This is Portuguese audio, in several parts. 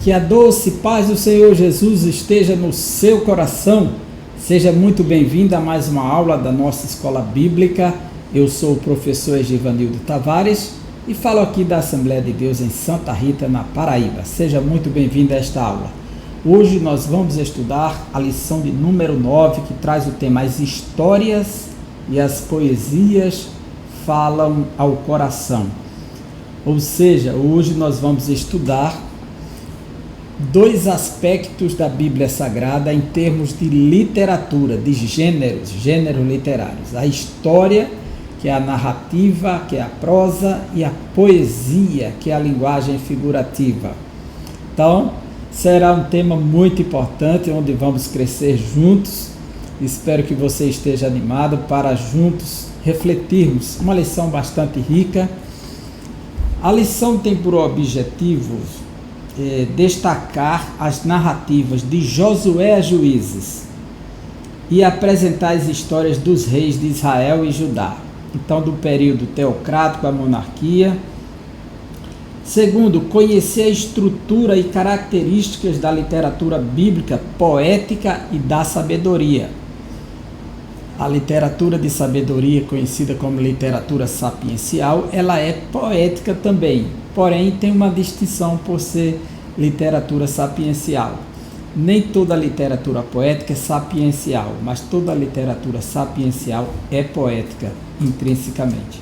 Que a doce paz do Senhor Jesus esteja no seu coração. Seja muito bem-vindo a mais uma aula da nossa Escola Bíblica. Eu sou o professor Egivanildo Tavares e falo aqui da Assembleia de Deus em Santa Rita, na Paraíba. Seja muito bem-vindo a esta aula. Hoje nós vamos estudar a lição de número 9, que traz o tema As histórias e as poesias falam ao coração. Ou seja, hoje nós vamos estudar dois aspectos da Bíblia Sagrada em termos de literatura, de gêneros literários. A história, que é a narrativa, que é a prosa, e a poesia, que é a linguagem figurativa. Então, será um tema muito importante, onde vamos crescer juntos. Espero que você esteja animado para juntos refletirmos. Uma lição bastante rica. A lição tem por objetivo destacar as narrativas de Josué a Juízes e apresentar as histórias dos reis de Israel e Judá. Então, do período teocrático à monarquia. Segundo, conhecer a estrutura e características da literatura bíblica, poética e da sabedoria. A literatura de sabedoria, conhecida como literatura sapiencial, ela é poética também, porém tem uma distinção por ser literatura sapiencial. Nem toda literatura poética é sapiencial, mas toda literatura sapiencial é poética intrinsecamente.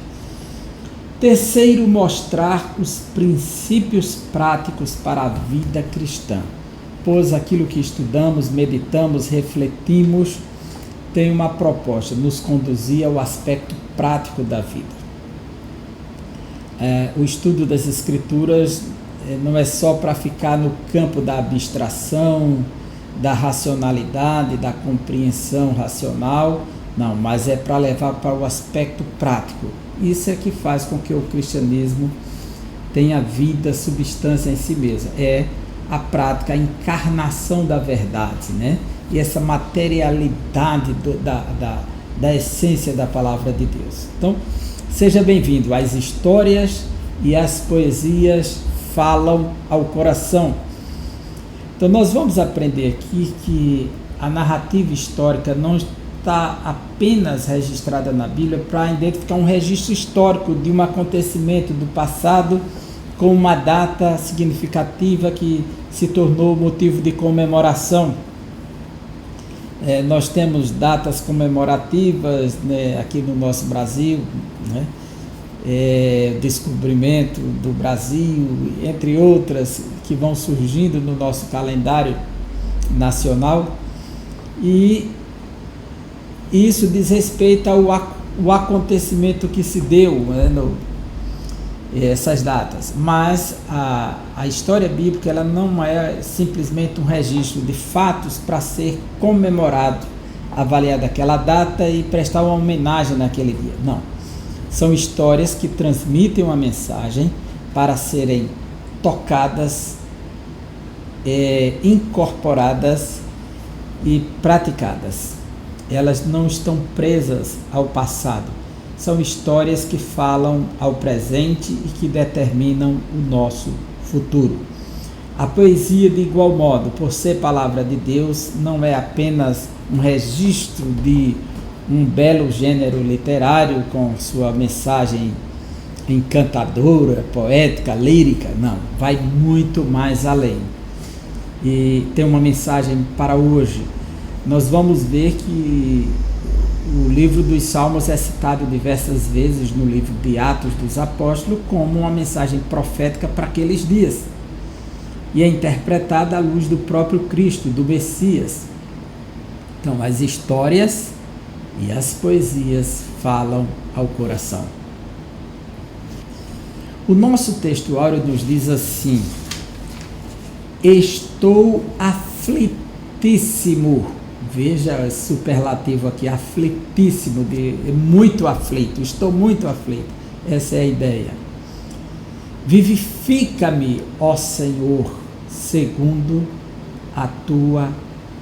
Terceiro, mostrar os princípios práticos para a vida cristã, pois aquilo que estudamos, meditamos, refletimos, tem uma proposta, nos conduzir ao aspecto prático da vida. O estudo das Escrituras não é só para ficar no campo da abstração, da racionalidade, da compreensão racional, não, mas é para levar para o aspecto prático. Isso é que faz com que o cristianismo tenha vida, substância em si mesmo. É a prática, a encarnação da verdade, né? E essa materialidade da essência da palavra de Deus. Então, seja bem-vindo. As histórias e as poesias falam ao coração. Então, nós vamos aprender aqui que a narrativa histórica não está apenas registrada na Bíblia para identificar um registro histórico de um acontecimento do passado com uma data significativa que se tornou motivo de comemoração. Nós temos datas comemorativas, né, aqui no nosso Brasil, né, descobrimento do Brasil, entre outras que vão surgindo no nosso calendário nacional, e isso diz respeito ao acontecimento que se deu, né, essas datas, mas a história bíblica ela não é simplesmente um registro de fatos para ser comemorado, avaliado aquela data e prestar uma homenagem naquele dia. Não, são histórias que transmitem uma mensagem para serem tocadas, incorporadas e praticadas. Elas não estão presas ao passado. São histórias que falam ao presente e que determinam o nosso futuro. A poesia, de igual modo, por ser palavra de Deus, não é apenas um registro de um belo gênero literário com sua mensagem encantadora, poética, lírica. Não, vai muito mais além. E tem uma mensagem para hoje. Nós vamos ver que o livro dos Salmos é citado diversas vezes no livro de Atos dos Apóstolos como uma mensagem profética para aqueles dias. E é interpretada à luz do próprio Cristo, do Messias. Então, as histórias e as poesias falam ao coração. O nosso textuário nos diz assim: estou aflitíssimo. Veja, superlativo aqui, aflitíssimo, muito aflito, estou muito aflito. Essa é a ideia. Vivifica-me, ó Senhor, segundo a tua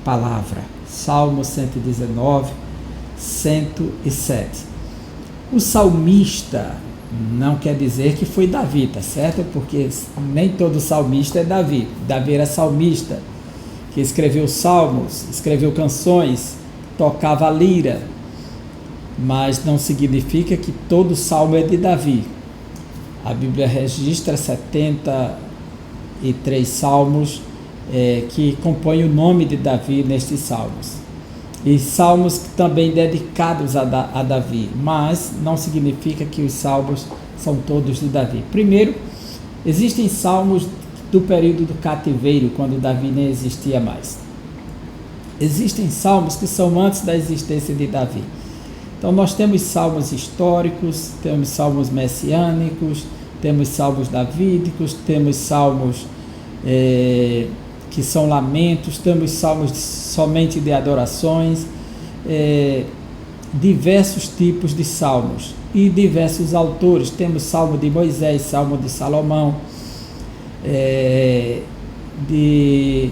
palavra. Salmo 119, 107. O salmista, Não quer dizer que foi Davi, tá certo? Porque nem todo salmista é Davi. Davi era salmista, que escreveu salmos, escreveu canções, tocava a lira, mas não significa que todo salmo é de Davi. A Bíblia registra 73 salmos que compõem o nome de Davi nestes salmos. E salmos também dedicados a Davi, mas não significa que os salmos são todos de Davi. Primeiro, existem salmos do período do cativeiro, quando Davi nem existia mais. Existem salmos que são antes da existência de Davi. Então nós temos salmos históricos, temos salmos messiânicos, temos salmos davídicos, temos salmos que são lamentos, temos salmos somente de adorações, diversos tipos de salmos e diversos autores. Temos salmo de Moisés, salmo de Salomão, de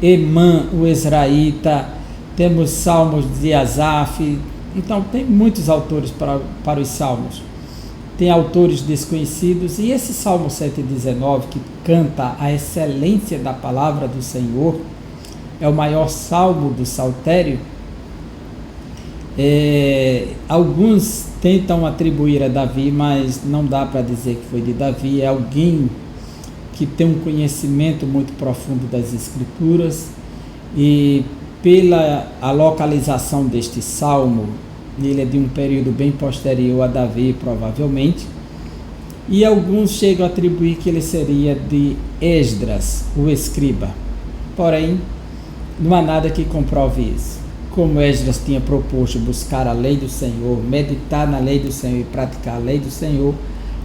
Emã, o Ezraíta, temos salmos de Asaf. Então tem muitos autores para os salmos. Tem autores desconhecidos, e esse Salmo 119, que canta a excelência da palavra do Senhor, é o maior salmo do saltério. Alguns tentam atribuir a Davi, mas não dá para dizer que foi de Davi. É alguém que tem um conhecimento muito profundo das Escrituras, e pela a localização deste salmo, ele é de um período bem posterior a Davi, provavelmente, e alguns chegam a atribuir que ele seria de Esdras, o escriba. Porém, não há nada que comprove isso. Como Esdras tinha proposto buscar a lei do Senhor, meditar na lei do Senhor e praticar a lei do Senhor,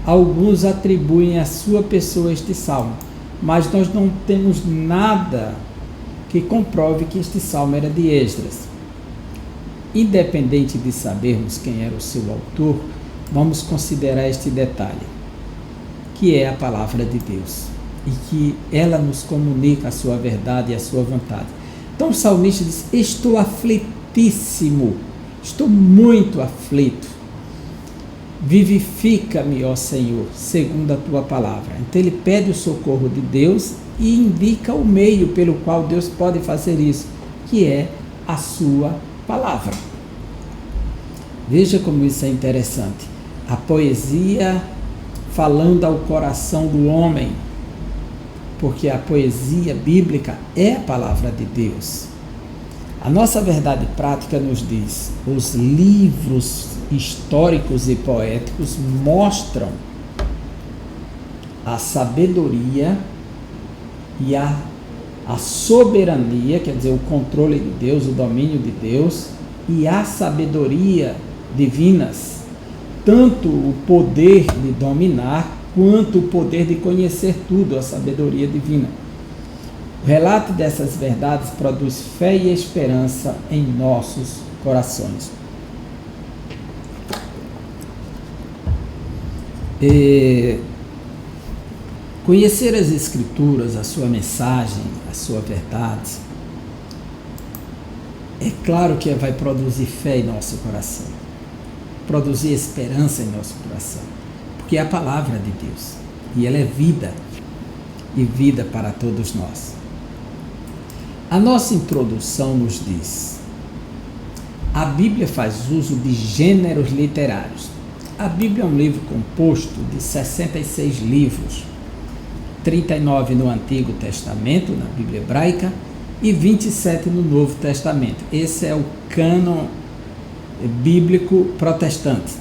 alguns atribuem à sua pessoa este salmo, mas nós não temos nada que comprove que este salmo era de Esdras. Independente de sabermos quem era o seu autor, vamos considerar este detalhe, que é a palavra de Deus, e que ela nos comunica a sua verdade e a sua vontade. Então o salmista diz: estou aflitíssimo, estou muito aflito, vivifica-me, ó Senhor, segundo a tua palavra. Então ele pede o socorro de Deus e indica o meio pelo qual Deus pode fazer isso, que é a sua palavra. Veja como isso é interessante. A poesia falando ao coração do homem, porque a poesia bíblica é a palavra de Deus. A nossa verdade prática nos diz: os livros históricos e poéticos mostram a sabedoria e a soberania, quer dizer, o controle de Deus, o domínio de Deus, e a sabedoria divinas, tanto o poder de dominar quanto o poder de conhecer tudo, a sabedoria divina. O relato dessas verdades produz fé e esperança em nossos corações. Conhecer as Escrituras, a sua mensagem, a sua verdade, é claro que vai produzir fé em nosso coração, produzir esperança em nosso coração, porque é a palavra de Deus, e ela é vida, e vida para todos nós. A nossa introdução nos diz: a Bíblia faz uso de gêneros literários. A Bíblia é um livro composto de 66 livros, 39 no Antigo Testamento, na Bíblia hebraica, e 27 no Novo Testamento. Esse é o cânon bíblico protestante.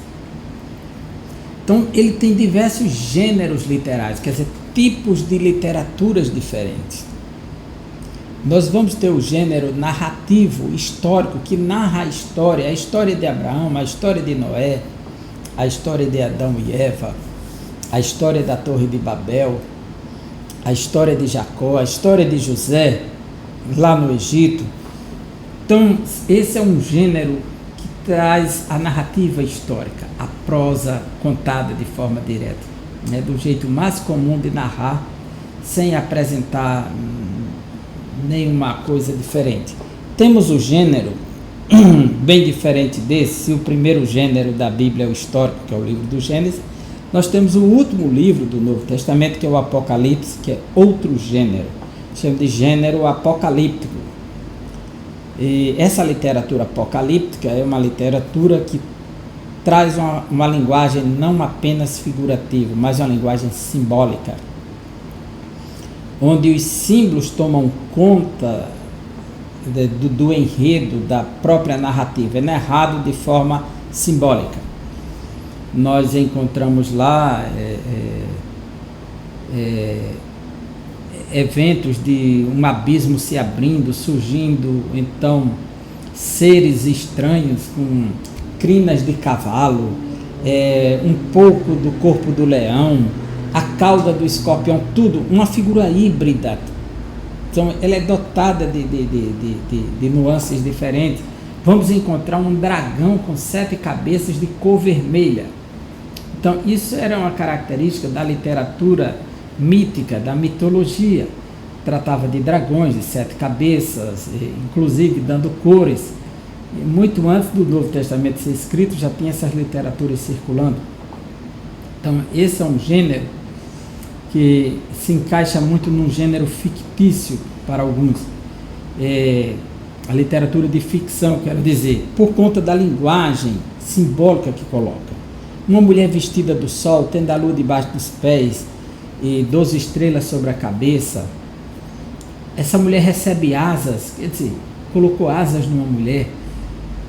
Então, ele tem diversos gêneros literários, quer dizer, tipos de literaturas diferentes. Nós vamos ter o gênero narrativo, histórico, que narra a história de Abraão, a história de Noé, a história de Adão e Eva, a história da Torre de Babel, a história de Jacó, a história de José, lá no Egito. Então, esse é um gênero que traz a narrativa histórica, a prosa contada de forma direta, né, do jeito mais comum de narrar, sem apresentar nenhuma coisa diferente. Temos o gênero bem diferente desse. Se o primeiro gênero da Bíblia é o histórico, que é o livro do Gênesis, nós temos o último livro do Novo Testamento, que é o Apocalipse, que é outro gênero, chama de gênero apocalíptico. E essa literatura apocalíptica é uma literatura que traz uma linguagem não apenas figurativa, mas uma linguagem simbólica, onde os símbolos tomam conta do enredo, da própria narrativa, é narrado de forma simbólica. Nós encontramos lá eventos de um abismo se abrindo, surgindo, então, seres estranhos com crinas de cavalo, um pouco do corpo do leão, a cauda do escorpião, tudo, uma figura híbrida. Então, ela é dotada de nuances diferentes. Vamos encontrar um dragão com 7 cabeças de cor vermelha. Então, isso era uma característica da literatura mítica, da mitologia. Tratava de dragões de 7 cabeças, inclusive dando cores. E muito antes do Novo Testamento ser escrito, já tinha essas literaturas circulando. Então, esse é um gênero que se encaixa muito num gênero fictício para alguns. A literatura de ficção, quero dizer, por conta da linguagem simbólica que coloca. Uma mulher vestida do sol, tendo a lua debaixo dos pés e 12 estrelas sobre a cabeça. Essa mulher recebe asas, quer dizer, colocou asas numa mulher.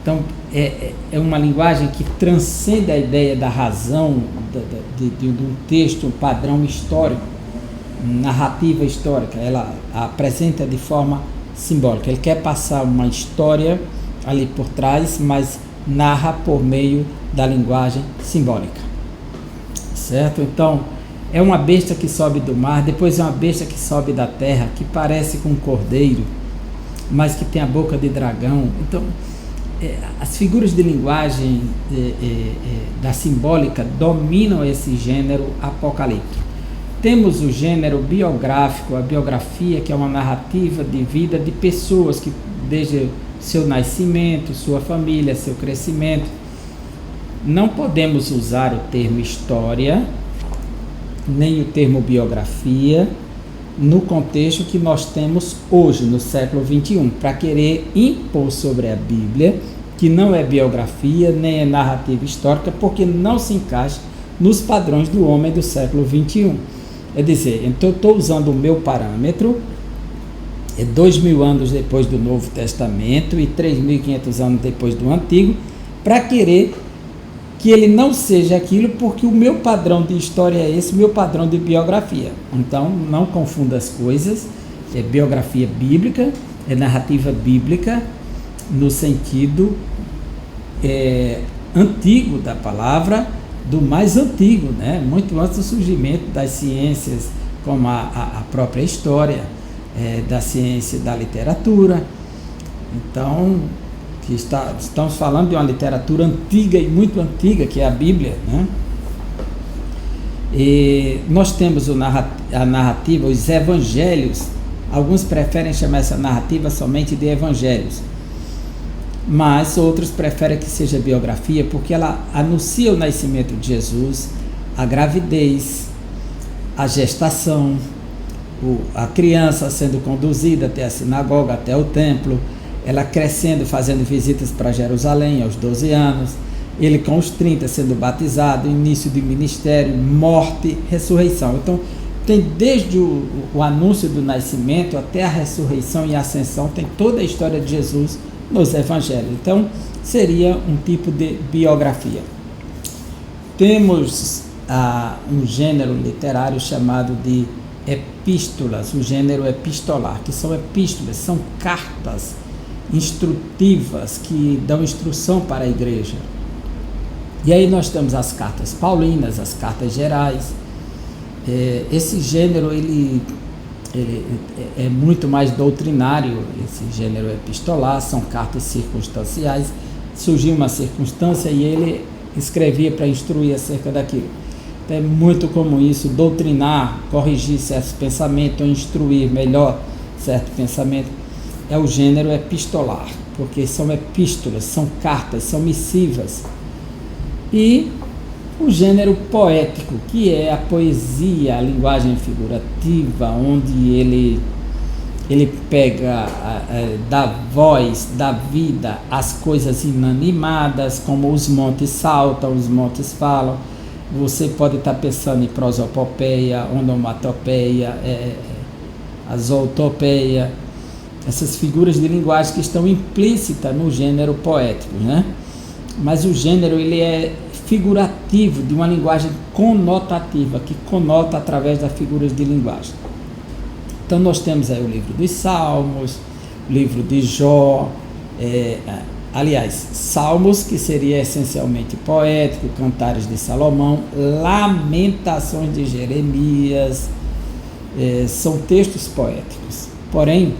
Então, é uma linguagem que transcende a ideia da razão de um texto, um padrão histórico, narrativa histórica. Ela apresenta de forma simbólica. Ele quer passar uma história ali por trás, mas narra por meio da linguagem simbólica. Certo? Então, é uma besta que sobe do mar, depois é uma besta que sobe da terra, que parece com um cordeiro, mas que tem a boca de dragão. Então, as figuras de linguagem da simbólica dominam esse gênero apocalíptico. Temos o gênero biográfico, a biografia, que é uma narrativa de vida de pessoas que, desde seu nascimento, sua família, seu crescimento. Não podemos usar o termo história, nem o termo biografia, no contexto que nós temos hoje, no século XXI, para querer impor sobre a Bíblia, que não é biografia, nem é narrativa histórica, porque não se encaixa nos padrões do homem do século XXI. É dizer, então eu estou usando o meu parâmetro, 2.000 anos depois do Novo Testamento e 3.500 anos depois do Antigo, para querer que ele não seja aquilo, porque o meu padrão de história é esse, o meu padrão de biografia. Então, não confunda as coisas. É biografia bíblica, é narrativa bíblica, no sentido antigo da palavra, do mais antigo, né? Muito antes do surgimento das ciências, como a própria história, da ciência da literatura. Então, estamos falando de uma literatura antiga e muito antiga, que é a Bíblia, né? E nós temos a narrativa, os evangelhos. Alguns preferem chamar essa narrativa somente de evangelhos, mas outros preferem que seja biografia, porque ela anuncia o nascimento de Jesus, a gravidez, a gestação, a criança sendo conduzida até a sinagoga, até o templo, ela crescendo, fazendo visitas para Jerusalém aos 12 anos, ele com os 30 sendo batizado, início de ministério, morte, ressurreição. Então, tem desde o anúncio do nascimento até a ressurreição e a ascensão, tem toda a história de Jesus nos evangelhos. Então, seria um tipo de biografia. Temos um gênero literário chamado de epístolas, o gênero epistolar, que são epístolas, são cartas instrutivas que dão instrução para a igreja. E aí nós temos as cartas paulinas, as cartas gerais. Esse gênero ele é muito mais doutrinário, esse gênero epistolar, são cartas circunstanciais. Surgiu uma circunstância e ele escrevia para instruir acerca daquilo. Então é muito comum isso, doutrinar, corrigir certos pensamentos, ou instruir melhor certo pensamento. É o gênero epistolar. porque são epístolas, são cartas, são missivas. E o gênero poético, que é a poesia, a linguagem figurativa, onde ele pega, dá voz, dá vida às coisas inanimadas, como os montes saltam, os montes falam. Você pode estar pensando em prosopopeia, onomatopeia, a zootopeia, essas figuras de linguagem que estão implícitas no gênero poético, né? Mas o gênero ele é figurativo, de uma linguagem conotativa, que conota através das figuras de linguagem. Então nós temos aí o livro dos Salmos, o livro de Jó, aliás, Salmos, que seria essencialmente poético, Cantares de Salomão, Lamentações de Jeremias, são textos poéticos. Porém,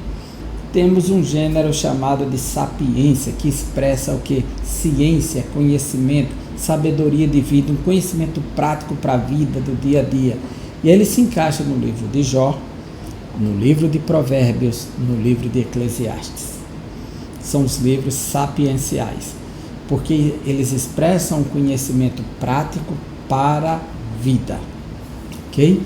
temos um gênero chamado de sapiência, que expressa o que? Ciência, conhecimento, sabedoria de vida, um conhecimento prático para a vida do dia a dia. E ele se encaixa no livro de Jó, no livro de Provérbios, no livro de Eclesiastes. São os livros sapienciais, porque eles expressam um conhecimento prático para a vida. Ok?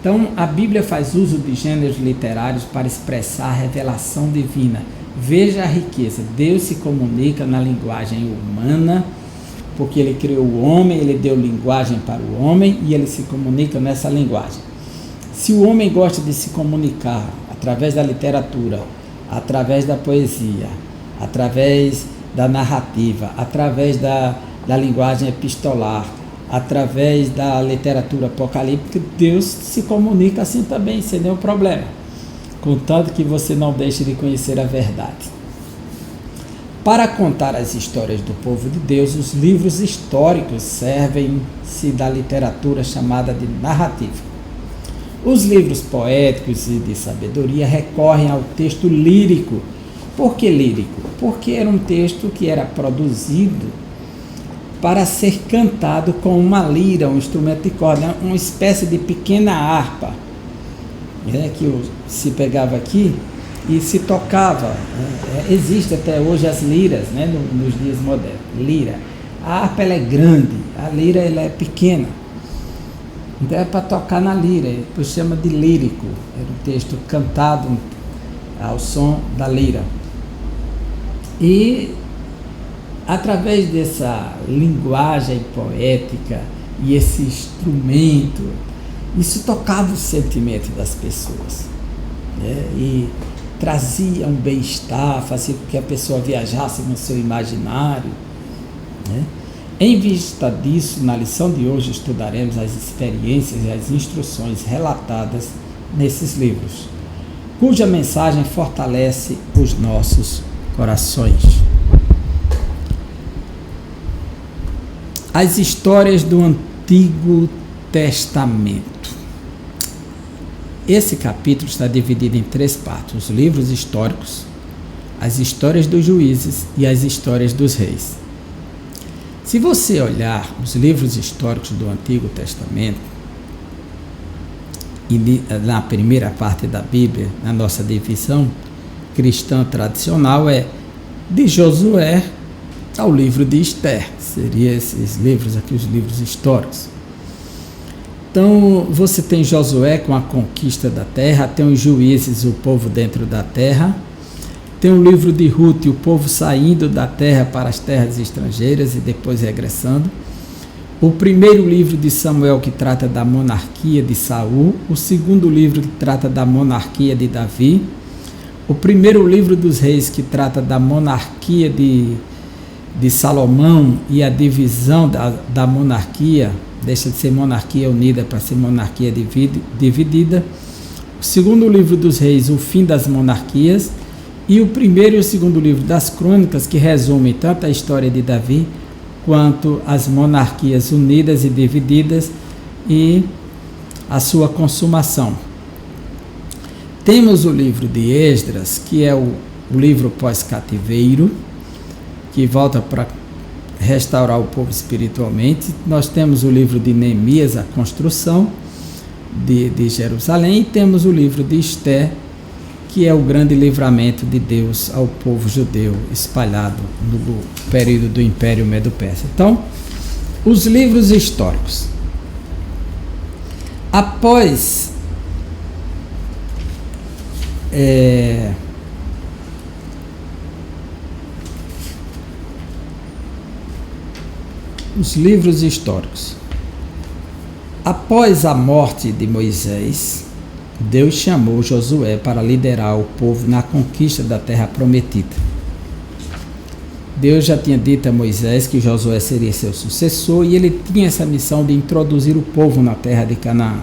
Então, a Bíblia faz uso de gêneros literários para expressar a revelação divina. Veja a riqueza. Deus se comunica na linguagem humana, porque Ele criou o homem, Ele deu linguagem para o homem e Ele se comunica nessa linguagem. Se o homem gosta de se comunicar através da literatura, através da poesia, através da narrativa, através da linguagem epistolar, através da literatura apocalíptica, Deus se comunica assim também, sem nenhum problema, contanto que você não deixe de conhecer a verdade. Para contar as histórias do povo de Deus, os livros históricos servem-se da literatura chamada de narrativa. Os livros poéticos e de sabedoria recorrem ao texto lírico. Por que lírico? Porque era um texto que era produzido para ser cantado com uma lira, um instrumento de corda, uma espécie de pequena harpa, que se pegava aqui e se tocava. Existe até hoje as liras, nos dias modernos. Lira. A harpa ela é grande, a lira ela é pequena. Então é para tocar na lira, depois chama de lírico. Era um texto cantado ao som da lira. E através dessa linguagem poética e esse instrumento, isso tocava o sentimento das pessoas, e trazia um bem-estar, fazia com que a pessoa viajasse no seu imaginário. Em vista disso, na lição de hoje estudaremos as experiências e as instruções relatadas nesses livros, cuja mensagem fortalece os nossos corações. As histórias do Antigo Testamento. Esse capítulo está dividido em 3 partes: os livros históricos, as histórias dos juízes e as histórias dos reis. Se você olhar os livros históricos do Antigo Testamento, e na primeira parte da Bíblia, na nossa divisão cristã tradicional, é de Josué ao livro de Esther. Seriam esses livros aqui, os livros históricos. Então, você tem Josué com a conquista da terra, tem os juízes, o povo dentro da terra, tem o livro de Ruth, o povo saindo da terra para as terras estrangeiras e depois regressando. O primeiro livro de Samuel, que trata da monarquia de Saul. O segundo livro, que trata da monarquia de Davi. O primeiro livro dos reis, que trata da monarquia de Salomão e a divisão da monarquia, deixa de ser monarquia unida para ser monarquia dividida. O segundo livro dos reis, o fim das monarquias. E o primeiro e o segundo livro das crônicas, que resumem tanto a história de Davi quanto as monarquias unidas e divididas e a sua consumação. Temos o livro de Esdras, que é o livro pós-cativeiro, que volta para restaurar o povo espiritualmente. Nós temos o livro de Neemias, a construção de Jerusalém, e temos o livro de Esther, que é o grande livramento de Deus ao povo judeu espalhado no período do Império Medo-Persa. Então, os livros históricos. Após os livros históricos. Após a morte de Moisés, Deus chamou Josué para liderar o povo na conquista da terra prometida. Deus já tinha dito a Moisés que Josué seria seu sucessor e ele tinha essa missão de introduzir o povo na terra de Canaã.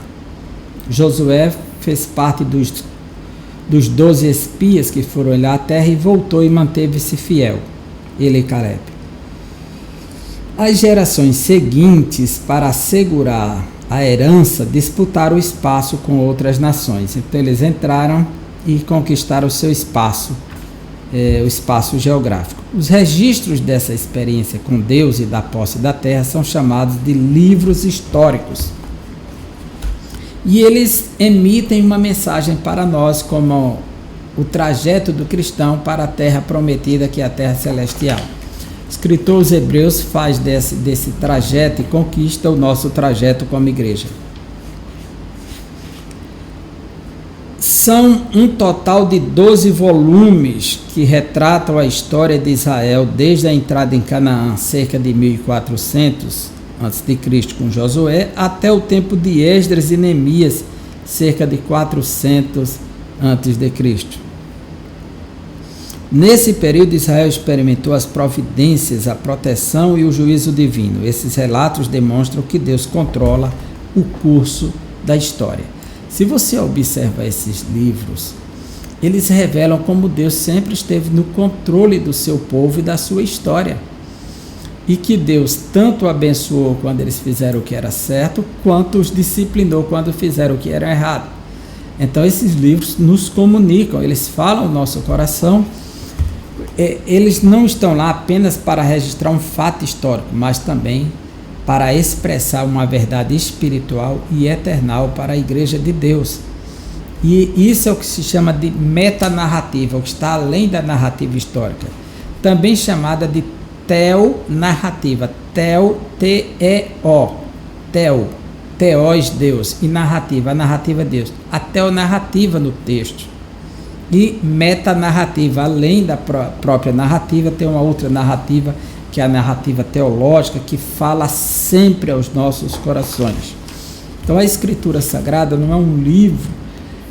Josué fez parte dos 12 espias que foram olhar a terra e voltou e manteve-se fiel, ele e Caleb. As gerações seguintes, para assegurar a herança, disputaram o espaço com outras nações. Então eles entraram e conquistaram o seu espaço, o espaço geográfico. Os registros dessa experiência com Deus e da posse da terra são chamados de livros históricos. E eles emitem uma mensagem para nós como o trajeto do cristão para a terra prometida, que é a terra celestial. O escritor aos Hebreus faz desse trajeto e conquista o nosso trajeto como igreja. São um total de 12 volumes que retratam a história de Israel desde a entrada em Canaã, cerca de 1400 a.C. com Josué, até o tempo de Esdras e Neemias, cerca de 400 a.C. Nesse período, Israel experimentou as providências, a proteção e o juízo divino. Esses relatos demonstram que Deus controla o curso da história. Se você observar esses livros, eles revelam como Deus sempre esteve no controle do seu povo e da sua história. E que Deus tanto abençoou quando eles fizeram o que era certo, quanto os disciplinou quando fizeram o que era errado. Então esses livros nos comunicam, eles falam o nosso coração. Eles não estão lá apenas para registrar um fato histórico, mas também para expressar uma verdade espiritual e eternal para a Igreja de Deus. E isso é o que se chama de metanarrativa, o que está além da narrativa histórica, também chamada de teonarrativa, T-E-O, teos, Deus, e narrativa, a narrativa de Deus, a teonarrativa no texto. E metanarrativa, além da própria narrativa, tem uma outra narrativa, que é a narrativa teológica, que fala sempre aos nossos corações. Então a Escritura Sagrada não é um livro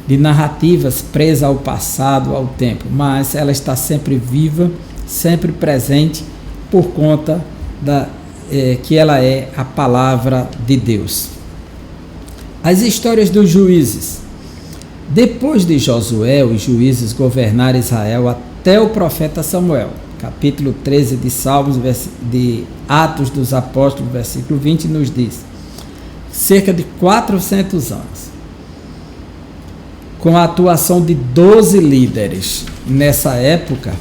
de narrativas presa ao passado, ao tempo, mas ela está sempre viva, sempre presente, por conta que ela é a palavra de Deus. As histórias dos juízes. Depois de Josué, os juízes governaram Israel até o profeta Samuel. Capítulo 13 de Salmos, de Atos dos Apóstolos, versículo 20, nos diz: cerca de 400 anos, com a atuação de 12 líderes. Nessa época,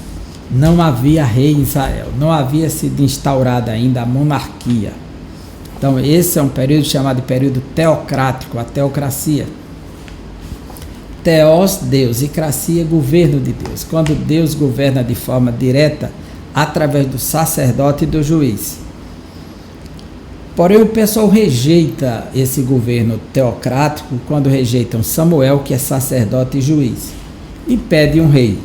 não havia rei em Israel, não havia sido instaurada ainda a monarquia. Então, esse é um período chamado de período teocrático, a teocracia. Teos, Deus, e cracia, governo de Deus. Quando Deus governa de forma direta, através do sacerdote e do juiz. Porém, o pessoal rejeita esse governo teocrático quando rejeitam Samuel, que é sacerdote e juiz, e pede um rei.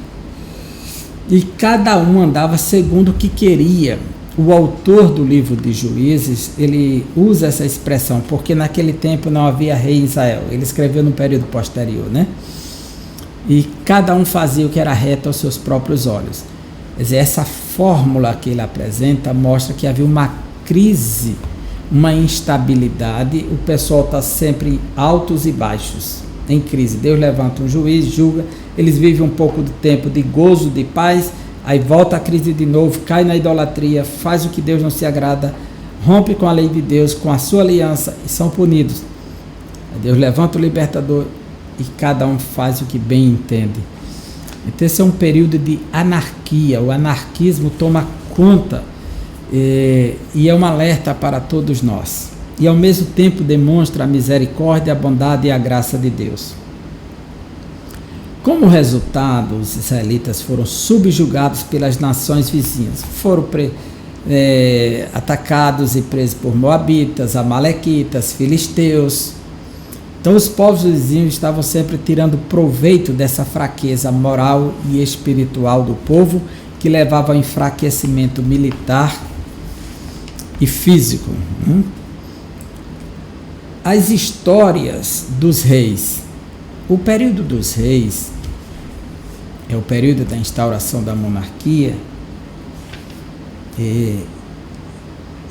E cada um andava segundo o que queria. O autor do livro de Juízes, ele usa essa expressão, porque naquele tempo não havia rei em Israel. Ele escreveu no período posterior, né? E cada um fazia o que era reto aos seus próprios olhos. Quer dizer, essa fórmula que ele apresenta mostra que havia uma crise, uma instabilidade. O pessoal está sempre altos e baixos, em crise. Deus levanta um juiz, julga, eles vivem um pouco de tempo de gozo, de paz, aí volta a crise de novo, cai na idolatria, faz o que Deus não se agrada, rompe com a lei de Deus, com a sua aliança, e são punidos. Aí Deus levanta o libertador e cada um faz o que bem entende. Então esse é um período de anarquia, o anarquismo toma conta e é um alerta para todos nós. E ao mesmo tempo demonstra a misericórdia, a bondade e a graça de Deus. Como resultado, os israelitas foram subjugados pelas nações vizinhas, foram atacados e presos por moabitas, amalequitas, filisteus. Então os povos vizinhos estavam sempre tirando proveito dessa fraqueza moral e espiritual do povo, que levava ao enfraquecimento militar e físico. As histórias dos reis. O período dos reis é o período da instauração da monarquia.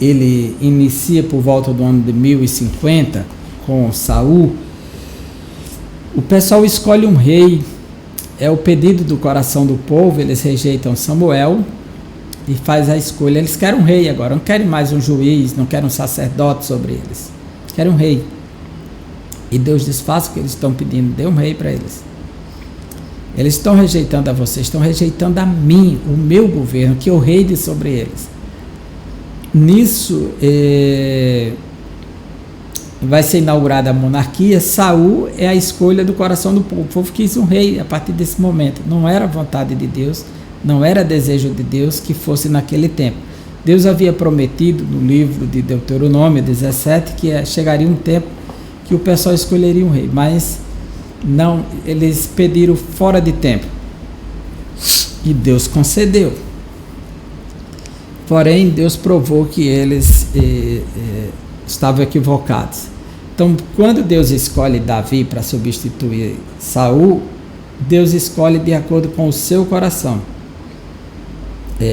Ele inicia por volta do ano de 1050 com Saul. O pessoal escolhe um rei, é o pedido do coração do povo. Eles rejeitam Samuel e faz a escolha. Eles querem um rei agora, não querem mais um juiz, não querem um sacerdote sobre eles, querem um rei. E Deus diz: faça o que eles estão pedindo, dê um rei para eles. Eles estão rejeitando a vocês, estão rejeitando a mim, o meu governo, que eu reine sobre eles. Nisso vai ser inaugurada a monarquia. Saul é a escolha do coração do povo. O povo quis um rei a partir desse momento. Não era vontade de Deus, não era desejo de Deus que fosse naquele tempo. Deus havia prometido no livro de Deuteronômio 17 que chegaria um tempo que o pessoal escolheria um rei, mas não, eles pediram fora de tempo e Deus concedeu. Porém, Deus provou que eles estavam equivocados. Então, quando Deus escolhe Davi para substituir Saul, Deus escolhe de acordo com o seu coração.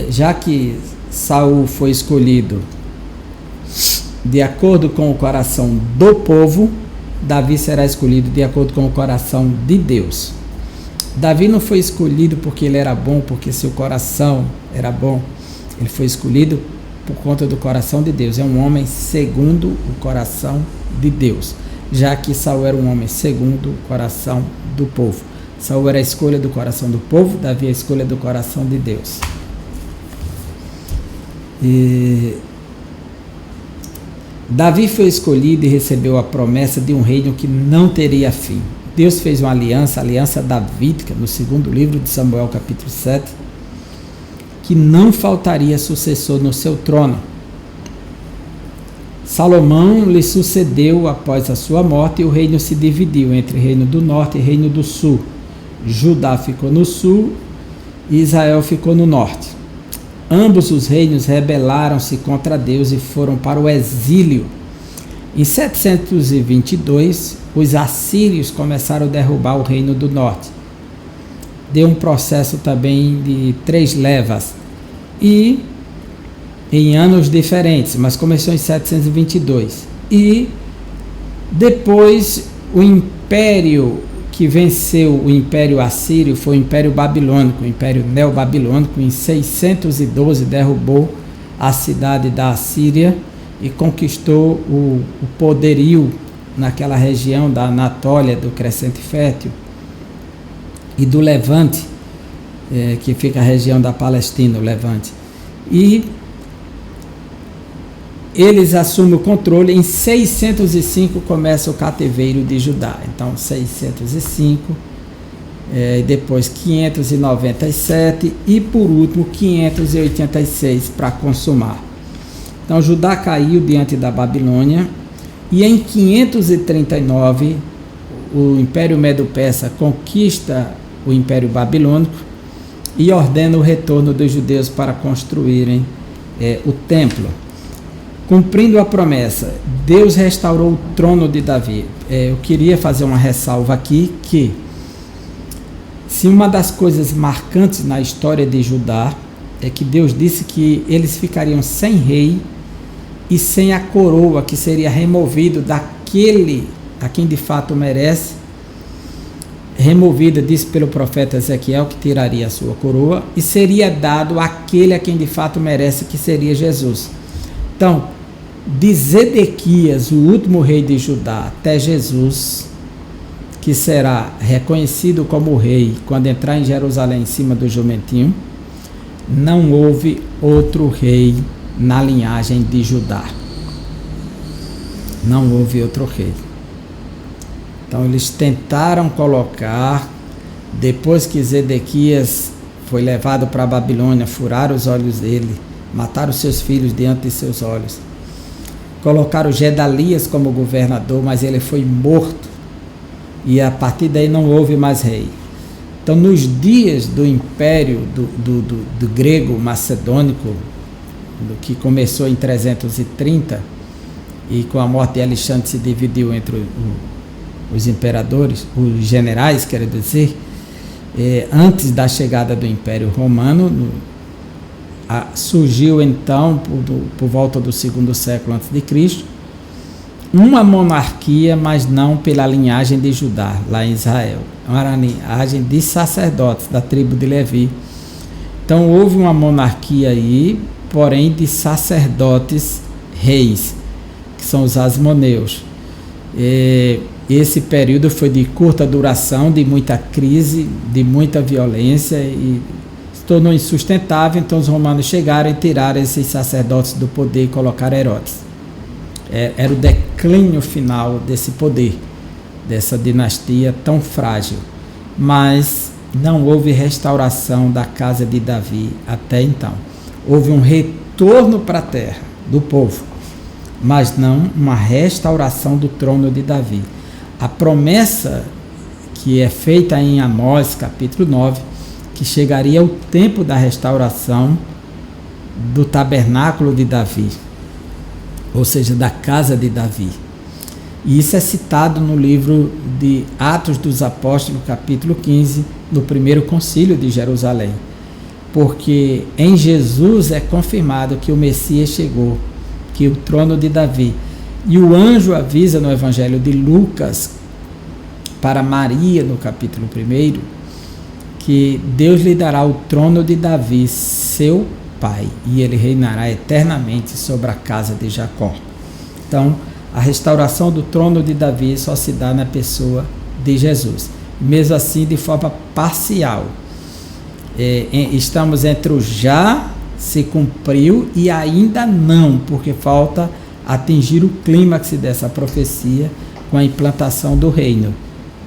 Já que Saul foi escolhido de acordo com o coração do povo, Davi será escolhido de acordo com o coração de Deus. Davi não foi escolhido porque ele era bom, porque seu coração era bom. Ele foi escolhido por conta do coração de Deus. É um homem segundo o coração de Deus, já que Saul era um homem segundo o coração do povo. Saul era a escolha do coração do povo, Davi a escolha do coração de Deus. Davi foi escolhido e recebeu a promessa de um reino que não teria fim. Deus fez uma aliança, a aliança davídica, no segundo livro de Samuel, capítulo 7, que não faltaria sucessor no seu trono. Salomão lhe sucedeu após a sua morte e o reino se dividiu entre reino do norte e reino do sul. Judá ficou no sul e Israel ficou no norte. Ambos os reinos rebelaram-se contra Deus e foram para o exílio. Em 722, os assírios começaram a derrubar o reino do norte. Deu um processo também de 3 levas, e em anos diferentes, mas começou em 722. E depois o império que venceu o Império Assírio foi o Império Babilônico, o Império Neobabilônico. Em 612 derrubou a cidade da Assíria e conquistou o poderio naquela região da Anatólia, do Crescente Fértil e do Levante, que fica a região da Palestina, o Levante. E eles assumem o controle. Em 605 começa o cativeiro de Judá. Então 605, depois 597 e por último 586 para consumar. Então Judá caiu diante da Babilônia e em 539 o Império Medo-Persa conquista o Império Babilônico e ordena o retorno dos judeus para construírem o templo. Cumprindo a promessa, Deus restaurou o trono de Davi. Eu queria fazer uma ressalva aqui que, se uma das coisas marcantes na história de Judá é que Deus disse que eles ficariam sem rei e sem a coroa, que seria removido daquele a quem de fato merece, removida, disse pelo profeta Ezequiel, que tiraria a sua coroa, e seria dado àquele a quem de fato merece, que seria Jesus. Então, de Zedequias, o último rei de Judá, até Jesus, que será reconhecido como rei quando entrar em Jerusalém em cima do jumentinho, não houve outro rei na linhagem de Judá. Não houve outro rei. Então eles tentaram colocar Depois que Zedequias foi levado para a Babilônia, furaram os olhos dele, mataram seus filhos diante de seus olhos. Colocaram Gedalias como governador, mas ele foi morto. E a partir daí não houve mais rei. Então, nos dias do império do grego macedônico, que começou em 330, e com a morte de Alexandre se dividiu entre os imperadores, os generais, quero dizer, antes da chegada do Império Romano, surgiu então, por volta do segundo século a.C., uma monarquia, mas não pela linhagem de Judá, lá em Israel. Era a linhagem de sacerdotes da tribo de Levi. Então houve uma monarquia aí, porém de sacerdotes reis, que são os asmoneus. Esse período foi de curta duração, de muita crise, de muita violência, e se tornou insustentável. Então os romanos chegaram e tiraram esses sacerdotes do poder e colocaram Herodes. Era o declínio final desse poder, dessa dinastia tão frágil. Mas não houve restauração da casa de Davi até então. Houve um retorno para a terra do povo, mas não uma restauração do trono de Davi. A promessa que é feita em Amós, capítulo 9, que chegaria o tempo da restauração do tabernáculo de Davi, ou seja, da casa de Davi. E isso é citado no livro de Atos dos Apóstolos, capítulo 15, no primeiro concílio de Jerusalém. Porque em Jesus é confirmado que o Messias chegou, que o trono de Davi. E o anjo avisa no Evangelho de Lucas, para Maria, no capítulo 1, que Deus lhe dará o trono de Davi, seu pai, e ele reinará eternamente sobre a casa de Jacó. Então, a restauração do trono de Davi só se dá na pessoa de Jesus. Mesmo assim, de forma parcial. Estamos entre o já se cumpriu e ainda não, porque falta atingir o clímax dessa profecia com a implantação do reino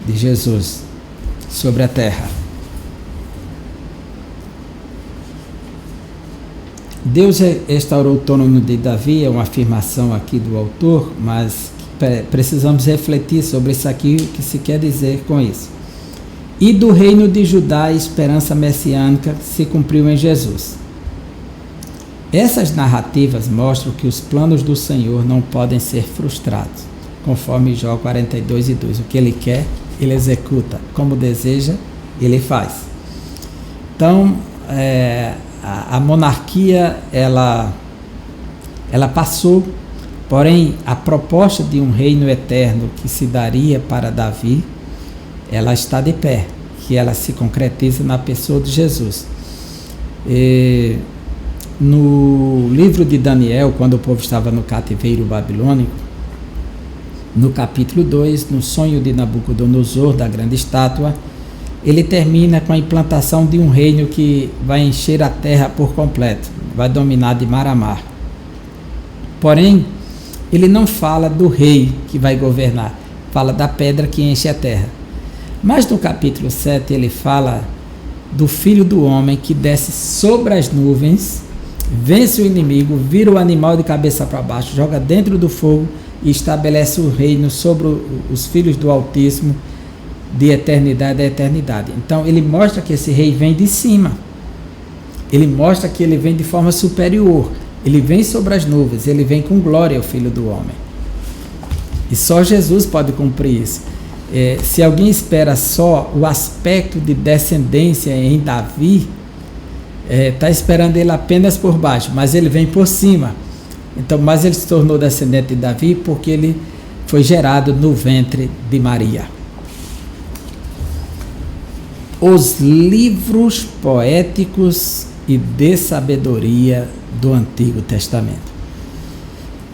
de Jesus sobre a terra. Deus restaurou o trono de Davi, é uma afirmação aqui do autor, mas precisamos refletir sobre isso aqui, o que se quer dizer com isso. E do reino de Judá, a esperança messiânica se cumpriu em Jesus. Essas narrativas mostram que os planos do Senhor não podem ser frustrados, conforme Jó 42:2. O que ele quer, ele executa. Como deseja, ele faz. Então, a monarquia, ela passou, porém a proposta de um reino eterno que se daria para Davi, ela está de pé, que ela se concretiza na pessoa de Jesus. No livro de Daniel, quando o povo estava no cativeiro babilônico, no capítulo 2, no sonho de Nabucodonosor, da grande estátua, ele termina com a implantação de um reino que vai encher a terra por completo, vai dominar de mar a mar. Porém, ele não fala do rei que vai governar, fala da pedra que enche a terra. Mas no capítulo 7 ele fala do Filho do Homem que desce sobre as nuvens, vence o inimigo, vira o animal de cabeça para baixo, joga dentro do fogo e estabelece o reino sobre os filhos do Altíssimo, de eternidade a eternidade. Então ele mostra que esse rei vem de cima, ele mostra que ele vem de forma superior, ele vem sobre as nuvens, ele vem com glória, o Filho do Homem. E só Jesus pode cumprir isso. Se alguém espera só o aspecto de descendência em Davi, está esperando ele apenas por baixo, mas ele vem por cima. Então, mas ele se tornou descendente de Davi porque ele foi gerado no ventre de Maria. Os livros poéticos e de sabedoria do Antigo Testamento.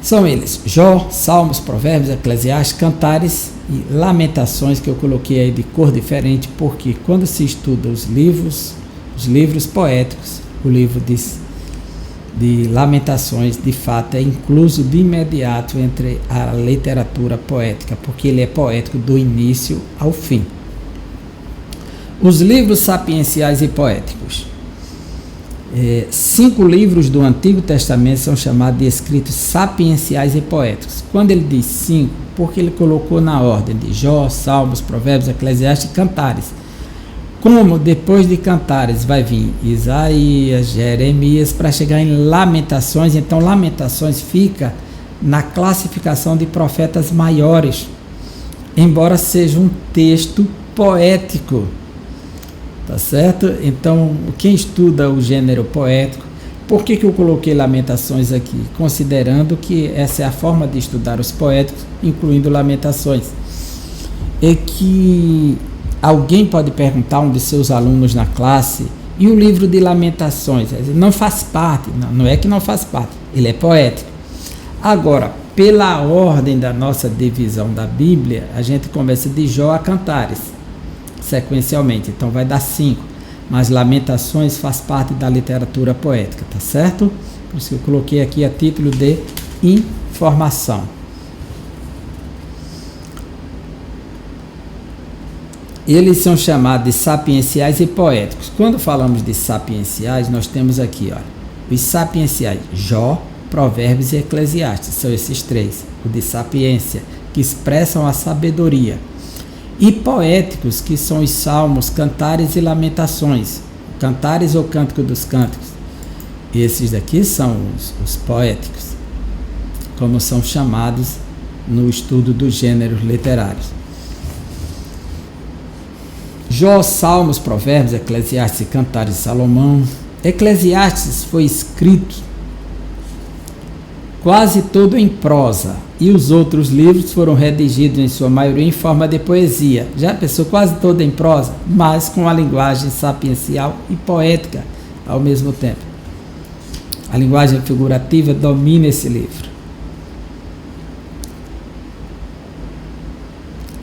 São eles: Jó, Salmos, Provérbios, Eclesiastes, Cantares e Lamentações, que eu coloquei aí de cor diferente, porque quando se estuda os livros poéticos, o livro de Lamentações, de fato, é incluso de imediato entre a literatura poética, porque ele é poético do início ao fim. Os livros sapienciais e poéticos. 5 livros do Antigo Testamento são chamados de escritos sapienciais e poéticos. Quando ele diz 5, porque ele colocou na ordem de Jó, Salmos, Provérbios, Eclesiastes e Cantares. Como depois de Cantares vai vir Isaías, Jeremias, para chegar em Lamentações, então Lamentações fica na classificação de profetas maiores, embora seja um texto poético. Tá certo? Então, quem estuda o gênero poético, por que eu coloquei Lamentações aqui? Considerando que essa é a forma de estudar os poéticos, incluindo Lamentações. É que alguém pode perguntar a um de seus alunos na classe, e o livro de Lamentações? Não faz parte, não é que não faz parte, ele é poético. Agora, pela ordem da nossa divisão da Bíblia, a gente começa de Jó a Cantares, sequencialmente, então vai dar 5, mas Lamentações faz parte da literatura poética, tá certo? Por isso que eu coloquei aqui a título de informação. Eles são chamados de sapienciais e poéticos. Quando falamos de sapienciais, nós temos aqui, ó, os sapienciais, Jó, Provérbios e Eclesiastes, são esses 3, o de sapiência, que expressam a sabedoria. E poéticos, que são os Salmos, Cantares e Lamentações, Cantares ou Cântico dos Cânticos. Esses daqui são os poéticos, como são chamados no estudo dos gêneros literários. Jó, Salmos, Provérbios, Eclesiastes e Cantares de Salomão. Eclesiastes foi escrito quase todo em prosa, e os outros livros foram redigidos em sua maioria em forma de poesia. Já pensou, quase todo em prosa, mas com a linguagem sapiencial e poética ao mesmo tempo. A linguagem figurativa domina esse livro.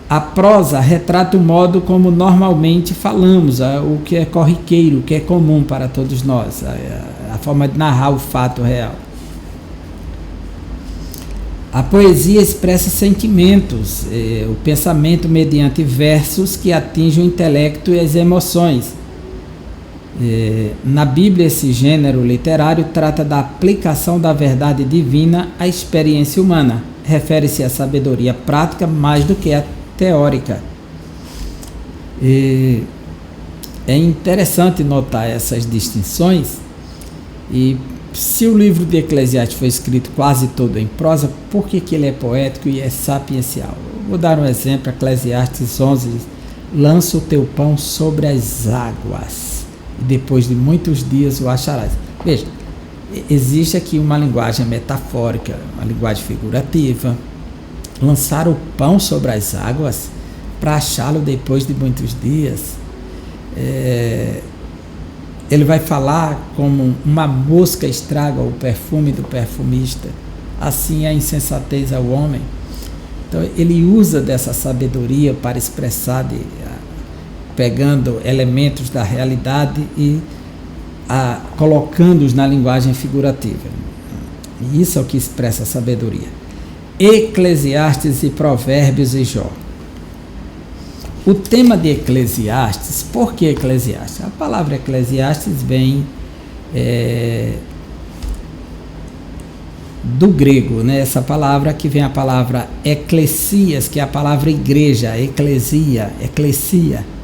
A prosa retrata o modo como normalmente falamos, o que é corriqueiro, o que é comum para todos nós, a forma de narrar o fato real. A poesia expressa sentimentos, o pensamento mediante versos que atingem o intelecto e as emoções. Na Bíblia, esse gênero literário trata da aplicação da verdade divina à experiência humana. Refere-se à sabedoria prática mais do que à teórica. É interessante notar essas distinções. E se o livro de Eclesiastes foi escrito quase todo em prosa, por que ele é poético e é sapiencial? Vou dar um exemplo, Eclesiastes 11, lança o teu pão sobre as águas, e depois de muitos dias o acharás. Veja, existe aqui uma linguagem metafórica, uma linguagem figurativa. Lançar o pão sobre as águas para achá-lo depois de muitos dias. Ele vai falar como uma mosca estraga o perfume do perfumista, assim é a insensatez ao homem. Então ele usa dessa sabedoria para expressar, pegando elementos da realidade e colocando-os na linguagem figurativa. E isso é o que expressa a sabedoria. Eclesiastes e Provérbios e Jó. O tema de Eclesiastes, por que Eclesiastes? A palavra Eclesiastes vem do grego, né? Essa palavra que vem a palavra ecclesias, que é a palavra igreja, eclesia,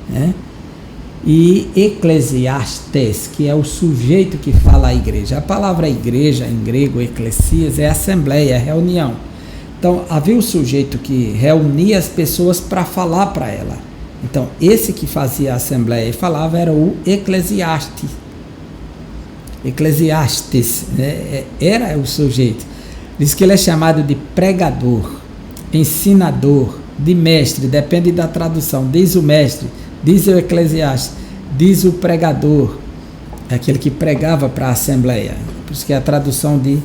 né? E Eclesiastes, que é o sujeito que fala a igreja. A palavra igreja, em grego, ecclesias, é assembleia, é reunião. Então, havia o sujeito que reunia as pessoas para falar para ela. Então, esse que fazia a assembleia e falava era o Eclesiastes. Eclesiastes, né? Era o sujeito. Diz que ele é chamado de pregador, ensinador, de mestre, depende da tradução. Diz o mestre, diz o Eclesiastes, diz o pregador, aquele que pregava para a assembleia. Por isso que é a tradução de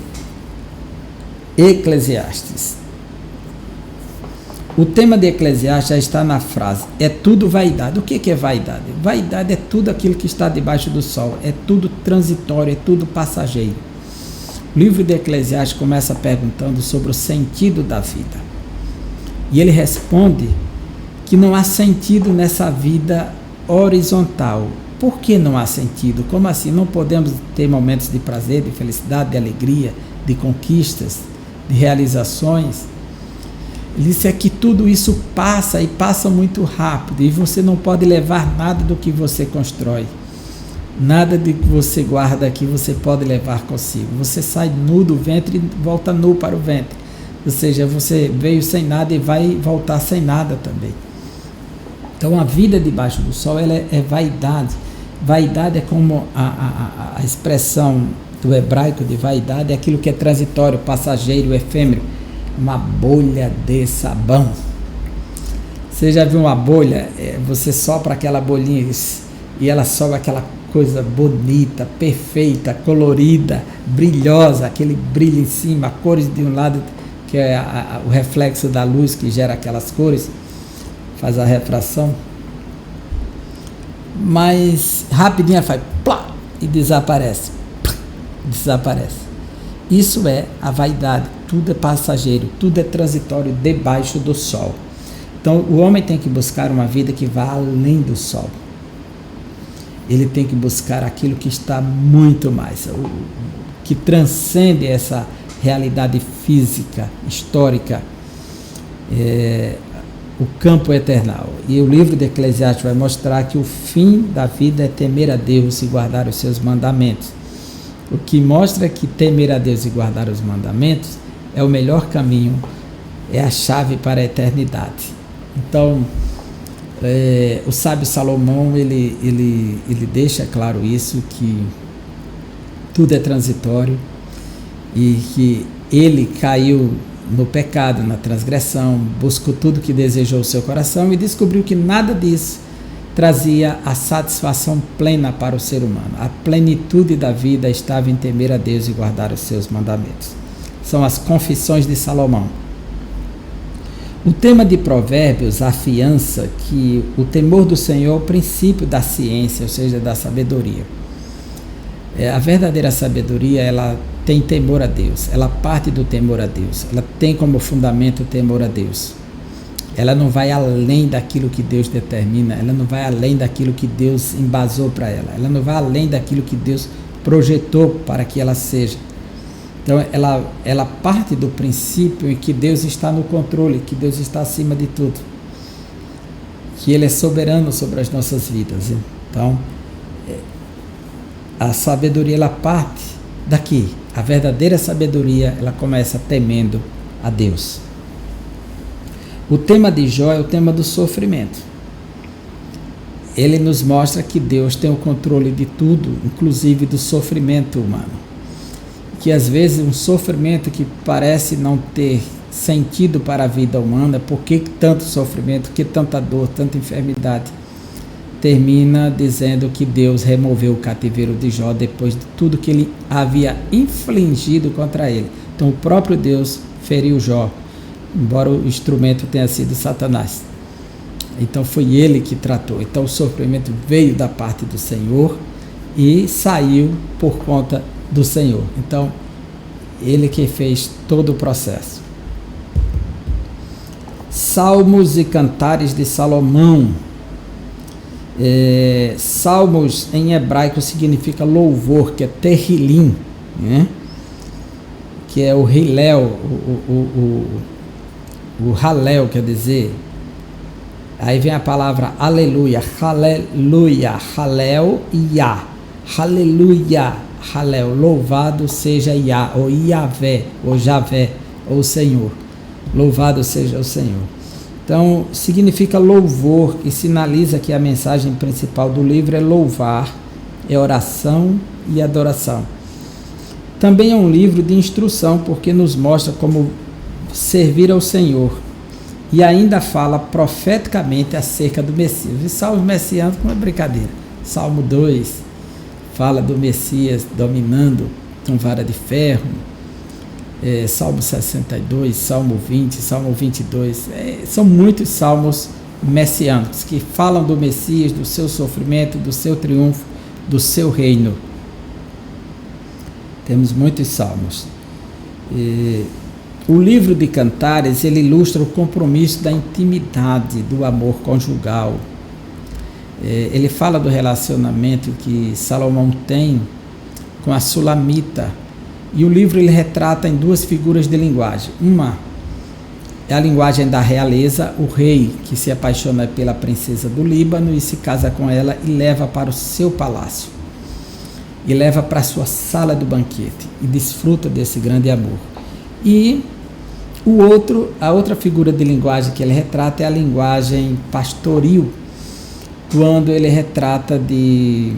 Eclesiastes. O tema de Eclesiastes já está na frase, é tudo vaidade. O que é vaidade? Vaidade é tudo aquilo que está debaixo do sol, é tudo transitório, é tudo passageiro. O livro de Eclesiastes começa perguntando sobre o sentido da vida. E ele responde que não há sentido nessa vida horizontal. Por que não há sentido? Como assim? Não podemos ter momentos de prazer, de felicidade, de alegria, de conquistas, de realizações? Ele disse que tudo isso passa e passa muito rápido, e você não pode levar nada do que você constrói. Nada de que você guarda aqui você pode levar consigo. Você sai nu do ventre e volta nu para o ventre. Ou seja, você veio sem nada e vai voltar sem nada também. Então a vida debaixo do sol ela é vaidade. Vaidade é como a expressão do hebraico de vaidade, é aquilo que é transitório, passageiro, efêmero. Uma bolha de sabão. Você já viu uma bolha? Você sopra aquela bolinha e ela sobra aquela coisa bonita, perfeita, colorida, brilhosa, aquele brilho em cima, cores de um lado, que é o reflexo da luz que gera aquelas cores, faz a refração. Mas rapidinho ela faz plá, e desaparece. Desaparece. Isso é a vaidade. Tudo é passageiro, tudo é transitório debaixo do sol. Então o homem tem que buscar uma vida que vá além do sol. Ele tem que buscar aquilo que está muito mais, que transcende essa realidade física, histórica, o campo eternal. E o livro de Eclesiastes vai mostrar que o fim da vida é temer a Deus e guardar os seus mandamentos. O que mostra que temer a Deus e guardar os mandamentos é o melhor caminho, é a chave para a eternidade. Então, o sábio Salomão, ele deixa claro isso, que tudo é transitório e que ele caiu no pecado, na transgressão, buscou tudo que desejou o seu coração e descobriu que nada disso trazia a satisfação plena para o ser humano. A plenitude da vida estava em temer a Deus e guardar os seus mandamentos. São as confissões de Salomão. O tema de Provérbios afiança que o temor do Senhor é o princípio da ciência, ou seja, da sabedoria. A verdadeira sabedoria, ela tem temor a Deus, ela parte do temor a Deus, ela tem como fundamento o temor a Deus. Ela não vai além daquilo que Deus determina, ela não vai além daquilo que Deus embasou para ela, ela não vai além daquilo que Deus projetou para que ela seja. Então ela parte do princípio em que Deus está no controle, que Deus está acima de tudo, que Ele é soberano sobre as nossas vidas. Então a sabedoria, ela parte daqui. A verdadeira sabedoria, ela começa temendo a Deus. O tema de Jó é o tema do sofrimento. Ele nos mostra que Deus tem o controle de tudo, inclusive do sofrimento humano. Que às vezes um sofrimento que parece não ter sentido para a vida humana, por que tanto sofrimento, que tanta dor, tanta enfermidade, termina dizendo que Deus removeu o cativeiro de Jó depois de tudo que ele havia infligido contra ele. Então o próprio Deus feriu Jó, embora o instrumento tenha sido Satanás. Então foi ele que tratou. Então o sofrimento veio da parte do Senhor e saiu por conta do Senhor. Então ele que fez todo o processo. Salmos e cantares de Salomão. Salmos em hebraico significa louvor, que é terrilim, né? Que é o Hillel, o Halel, quer dizer. Aí vem a palavra aleluia, aleluia, Halel e Yah, aleluia, Halel, louvado seja Yah, ou Yavé, ou Javé, ou Senhor, louvado seja o Senhor. Então, significa louvor, e sinaliza que a mensagem principal do livro é louvar, é oração e adoração. Também é um livro de instrução, porque nos mostra como servir ao Senhor, e ainda fala profeticamente acerca do Messias. E salmos messiânicos não é brincadeira. Salmo 2 fala do Messias dominando com vara de ferro. Salmo 62, Salmo 20, Salmo 22, são muitos salmos messiânicos que falam do Messias, do seu sofrimento, do seu triunfo, do seu reino. Temos muitos salmos. O livro de Cantares, ele ilustra o compromisso da intimidade, do amor conjugal. Ele fala do relacionamento que Salomão tem com a Sulamita. E o livro ele retrata em duas figuras de linguagem. Uma é a linguagem da realeza, o rei que se apaixona pela princesa do Líbano e se casa com ela e leva para o seu palácio. E leva para a sua sala do banquete e desfruta desse grande amor. E a outra figura de linguagem que ele retrata é a linguagem pastoril, quando ele retrata de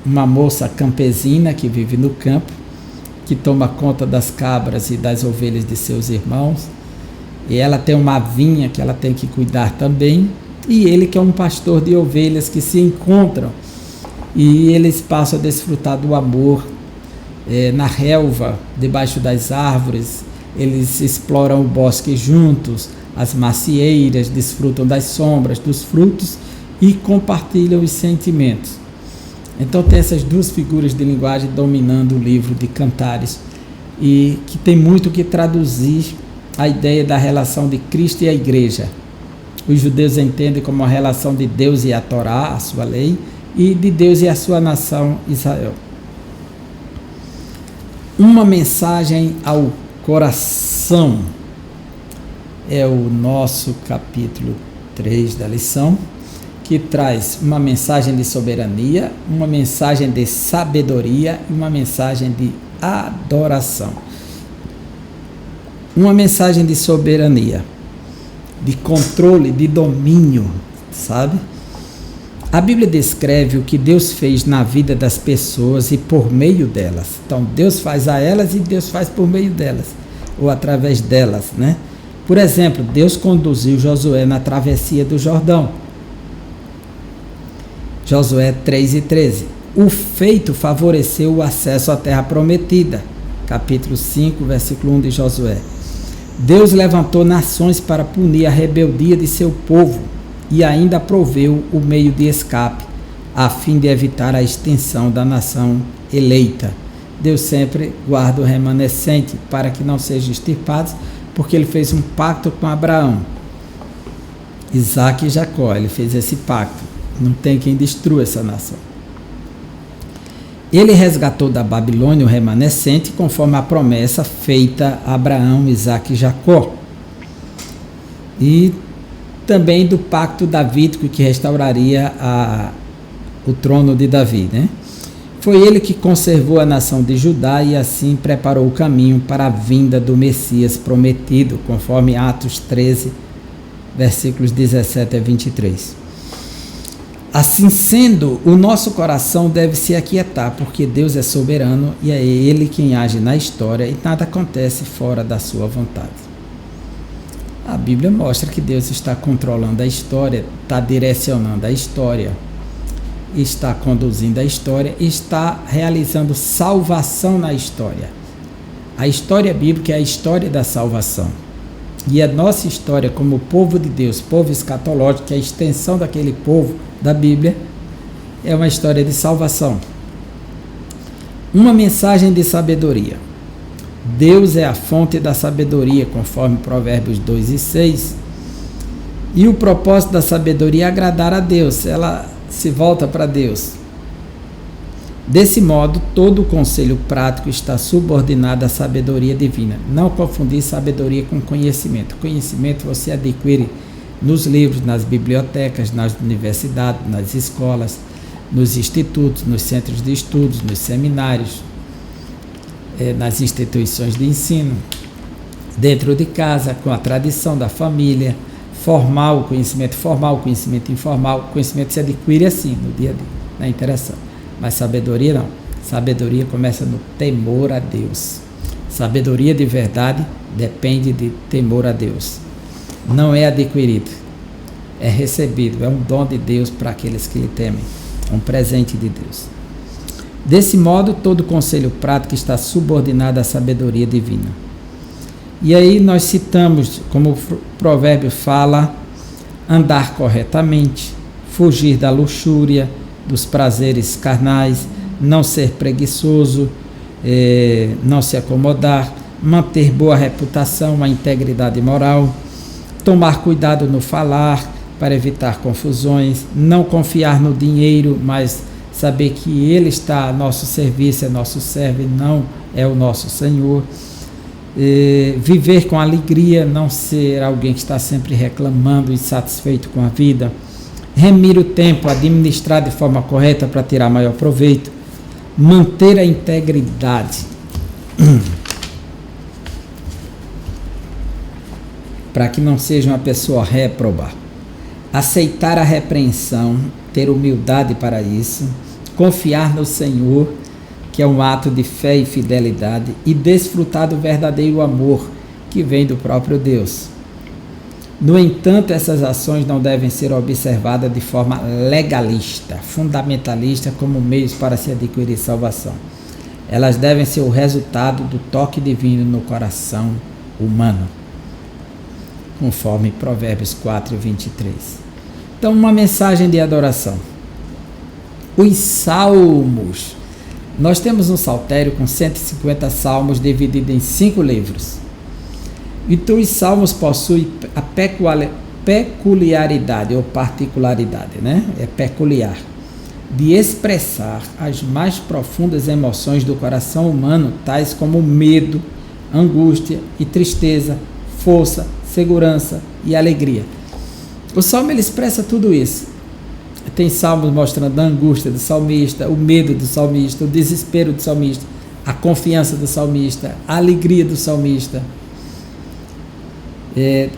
uma moça campesina que vive no campo, que toma conta das cabras e das ovelhas de seus irmãos, e ela tem uma vinha que ela tem que cuidar também, e ele que é um pastor de ovelhas que se encontram, e eles passam a desfrutar do amor na relva, debaixo das árvores. Eles exploram o bosque juntos, as macieiras, desfrutam das sombras, dos frutos e compartilham os sentimentos. Então tem essas duas figuras de linguagem dominando o livro de Cantares, e que tem muito que traduzir a ideia da relação de Cristo e a igreja. Os judeus entendem como a relação de Deus e a Torá, a sua lei, e de Deus e a sua nação Israel. Uma mensagem ao coração é o nosso capítulo 3 da lição, que traz uma mensagem de soberania, uma mensagem de sabedoria e uma mensagem de adoração. Uma mensagem de soberania, de controle, de domínio, sabe? A Bíblia descreve o que Deus fez na vida das pessoas e por meio delas. Então, Deus faz a elas e Deus faz por meio delas, ou através delas, né? Por exemplo, Deus conduziu Josué na travessia do Jordão. Josué 3:13. O feito favoreceu o acesso à terra prometida. Capítulo 5, versículo 1 de Josué. Deus levantou nações para punir a rebeldia de seu povo e ainda proveu o meio de escape, a fim de evitar a extinção da nação eleita. Deus sempre guarda o remanescente para que não sejam extirpados, porque ele fez um pacto com Abraão, Isaac e Jacó. Ele fez esse pacto. Não tem quem destrua essa nação. Ele resgatou da Babilônia o remanescente conforme a promessa feita a Abraão, Isaac e Jacó. E também do pacto davídico que restauraria o trono de Davi, né? Foi ele que conservou a nação de Judá e assim preparou o caminho para a vinda do Messias prometido, conforme Atos 13, versículos 17 a 23. Assim sendo, o nosso coração deve se aquietar, porque Deus é soberano e é Ele quem age na história e nada acontece fora da sua vontade. A Bíblia mostra que Deus está controlando a história, está direcionando a história, está conduzindo a história, está realizando salvação na história. A história bíblica é a história da salvação. E a nossa história como povo de Deus, povo escatológico, que é a extensão daquele povo da Bíblia, é uma história de salvação. Uma mensagem de sabedoria. Deus é a fonte da sabedoria, conforme Provérbios 2:6. E o propósito da sabedoria é agradar a Deus, ela se volta para Deus. Desse modo, todo o conselho prático está subordinado à sabedoria divina. Não confundir sabedoria com conhecimento. Conhecimento você adquire nos livros, nas bibliotecas, nas universidades, nas escolas, nos institutos, nos centros de estudos, nos seminários, nas instituições de ensino, dentro de casa, com a tradição da família, formal, conhecimento formal, conhecimento informal. Conhecimento se adquire assim, no dia a dia, na interação. Mas sabedoria não. Sabedoria começa no temor a Deus. Sabedoria de verdade depende de temor a Deus. Não é adquirido, é recebido, é um dom de Deus para aqueles que lhe temem, é um presente de Deus. Desse modo, todo conselho prático está subordinado à sabedoria divina. E aí nós citamos, como o provérbio fala, andar corretamente, fugir da luxúria, dos prazeres carnais, não ser preguiçoso, não se acomodar, manter boa reputação, a integridade moral, tomar cuidado no falar, para evitar confusões, não confiar no dinheiro, mas saber que Ele está a nosso serviço, é nosso servo e não é o nosso Senhor. Viver com alegria, não ser alguém que está sempre reclamando, insatisfeito com a vida. Remir o tempo, administrar de forma correta para tirar maior proveito. Manter a integridade. Para que não seja uma pessoa réproba. Aceitar a repreensão, ter humildade para isso. Confiar no Senhor, que é um ato de fé e fidelidade, e desfrutar do verdadeiro amor que vem do próprio Deus. No entanto, essas ações não devem ser observadas de forma legalista, fundamentalista, como meios para se adquirir salvação. Elas devem ser o resultado do toque divino no coração humano, conforme Provérbios 4:23. Então, uma mensagem de adoração. Os salmos. Nós temos um saltério com 150 salmos dividido em 5 livros. Então os salmos possuem a peculiaridade ou particularidade, né? É peculiar, de expressar as mais profundas emoções do coração humano, tais como medo, angústia e tristeza, força, segurança e alegria. O salmo ele expressa tudo isso. Tem salmos mostrando a angústia do salmista, o medo do salmista, o desespero do salmista, a confiança do salmista, a alegria do salmista.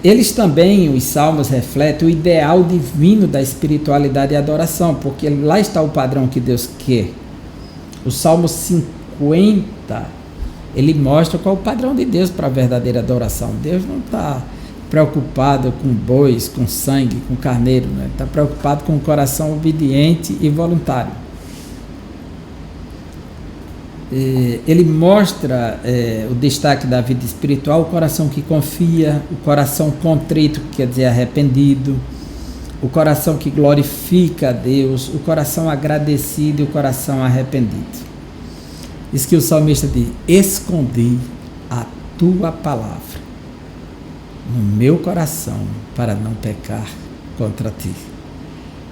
Eles também, os salmos, refletem o ideal divino da espiritualidade e adoração, porque lá está o padrão que Deus quer. O Salmo 50, ele mostra qual é o padrão de Deus para a verdadeira adoração. Deus não está preocupado com bois, com sangue, com carneiro, né? Está preocupado com o coração obediente e voluntário. Ele mostra o destaque da vida espiritual, o coração que confia, o coração contrito, que quer dizer arrependido, o coração que glorifica a Deus, o coração agradecido e o coração arrependido. Diz que o salmista diz: escondi a tua palavra no meu coração para não pecar contra ti.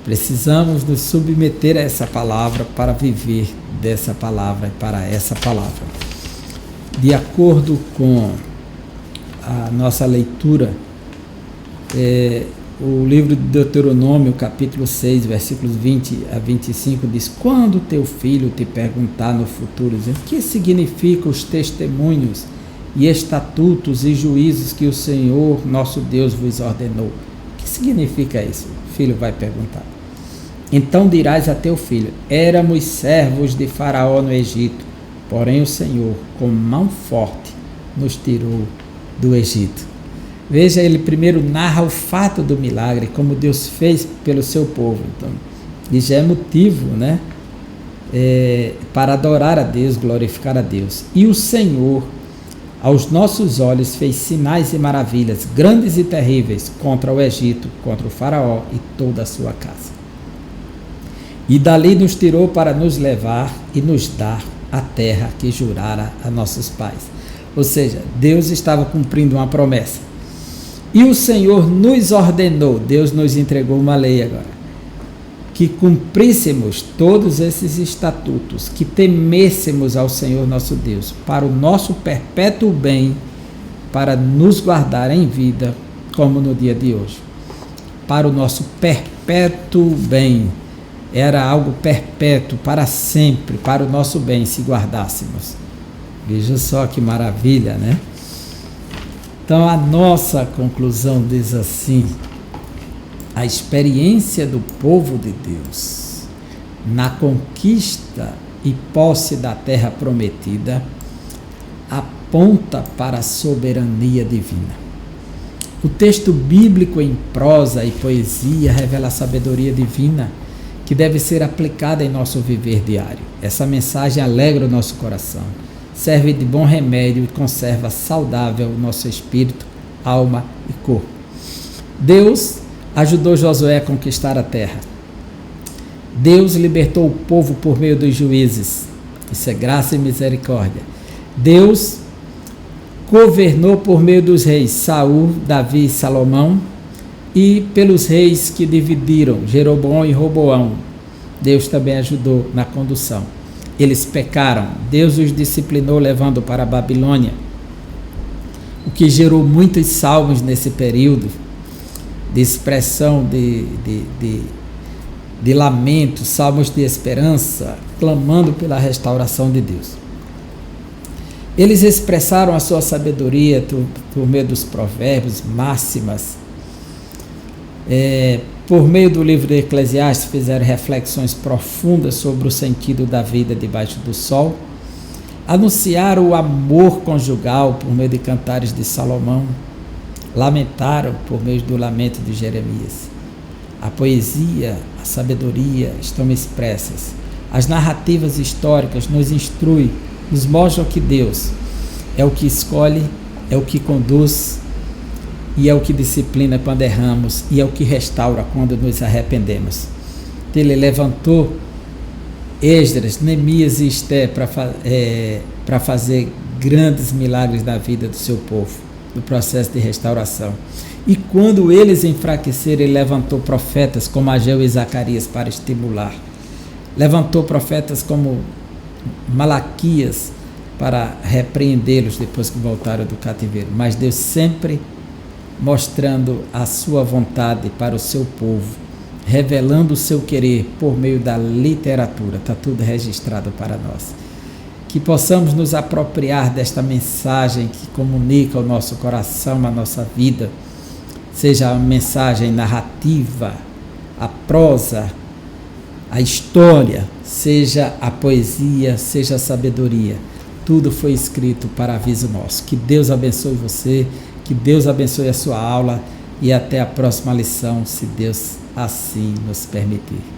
Precisamos nos submeter a essa palavra para viver dessa palavra e para essa palavra. De acordo com a nossa leitura, o livro de Deuteronômio, capítulo 6, versículos 20 a 25, diz: quando teu filho te perguntar no futuro, dizendo, o que significam os testemunhos e estatutos e juízos que o Senhor, nosso Deus, vos ordenou? O que significa isso? O filho vai perguntar. Então dirás a teu filho: éramos servos de Faraó no Egito, porém o Senhor, com mão forte, nos tirou do Egito. Veja, ele primeiro narra o fato do milagre, como Deus fez pelo seu povo. Então, isso já é motivo, né? Para adorar a Deus, glorificar a Deus. E o Senhor, aos nossos olhos, fez sinais e maravilhas, grandes e terríveis, contra o Egito, contra o Faraó e toda a sua casa. E dali nos tirou para nos levar e nos dar a terra que jurara a nossos pais. Ou seja, Deus estava cumprindo uma promessa. E o Senhor nos ordenou, Deus nos entregou uma lei agora, que cumpríssemos todos esses estatutos, que temêssemos ao Senhor nosso Deus, para o nosso perpétuo bem, para nos guardar em vida, como no dia de hoje. Para o nosso perpétuo bem. Era algo perpétuo, para sempre, para o nosso bem, se guardássemos. Veja só que maravilha, né? Então, a nossa conclusão diz assim: a experiência do povo de Deus na conquista e posse da terra prometida aponta para a soberania divina. O texto bíblico em prosa e poesia revela a sabedoria divina que deve ser aplicada em nosso viver diário. Essa mensagem alegra o nosso coração, serve de bom remédio e conserva saudável o nosso espírito, alma e corpo. Deus ajudou Josué a conquistar a terra. Deus libertou o povo por meio dos juízes. Isso é graça e misericórdia. Deus governou por meio dos reis Saul, Davi e Salomão. e pelos reis que dividiram, Jeroboão e Roboão. Deus também ajudou na condução. Eles pecaram, Deus os disciplinou levando para a Babilônia, o que gerou muitos salmos nesse período, de expressão de lamento, salmos de esperança, clamando pela restauração de Deus. Eles expressaram a sua sabedoria por meio dos provérbios, máximas. Por meio do livro de Eclesiastes, fizeram reflexões profundas sobre o sentido da vida debaixo do sol. Anunciaram o amor conjugal por meio de cantares de Salomão. Lamentaram por meio do lamento de Jeremias. A poesia, a sabedoria estão expressas. As narrativas históricas nos instruem, nos mostram que Deus é o que escolhe, é o que conduz e é o que disciplina quando erramos e é o que restaura quando nos arrependemos. Ele levantou Esdras, Neemias e Esté para fazer grandes milagres na vida do seu povo, no processo de restauração. E quando eles enfraqueceram, ele levantou profetas como Ageu e Zacarias para estimular. Levantou profetas como Malaquias para repreendê-los depois que voltaram do cativeiro. Mas Deus sempre mostrando a sua vontade para o seu povo, revelando o seu querer por meio da literatura. Está tudo registrado para nós. Que possamos nos apropriar desta mensagem que comunica o nosso coração, a nossa vida, seja a mensagem narrativa, a prosa, a história, seja a poesia, seja a sabedoria. Tudo foi escrito para aviso nosso. Que Deus abençoe você, que Deus abençoe a sua aula e até a próxima lição, se Deus assim nos permitir.